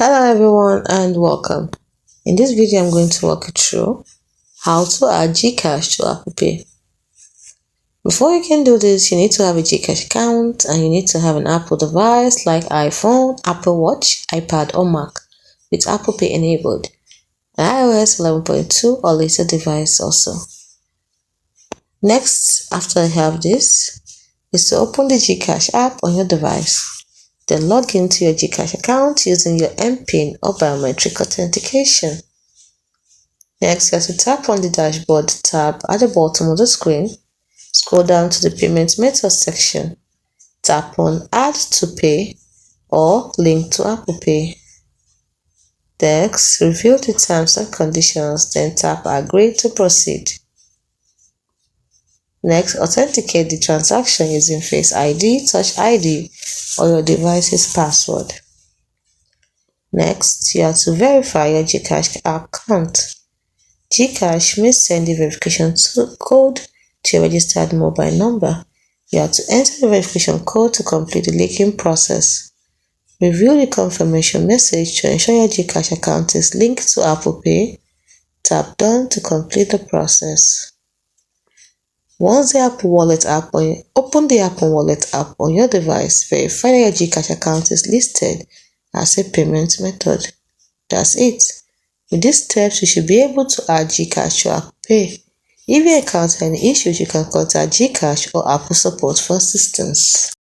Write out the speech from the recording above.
Hello everyone and welcome. In this video I'm going to walk you through how to add Gcash to Apple Pay. Before you can do this, you need to have a Gcash account and you need to have an Apple device like iPhone, Apple Watch, iPad or Mac with Apple Pay enabled, an iOS 11.2 or later device also. Next, after you have this, is to open the Gcash app on your device. Then log into your Gcash account using your MPIN or biometric authentication. Next, you have to tap on the dashboard tab at the bottom of the screen. Scroll down to the payment method section. Tap on Add to Pay or Link to Apple Pay. Next, review the terms and conditions, then tap Agree to proceed. Next, authenticate the transaction using Face ID, Touch ID, or your device's password. Next, you have to verify your Gcash account. Gcash may send the verification code to your registered mobile number. You have to enter the verification code to complete the linking process. Review the confirmation message to ensure your Gcash account is linked to Apple Pay. Tap Done to complete the process. Once the Apple Wallet app open the Apple Wallet app on your device, verify that your Gcash account is listed as a payment method. That's it. With these steps, you should be able to add Gcash to Apple Pay. If you encounter any issues, you can contact Gcash or Apple support for assistance.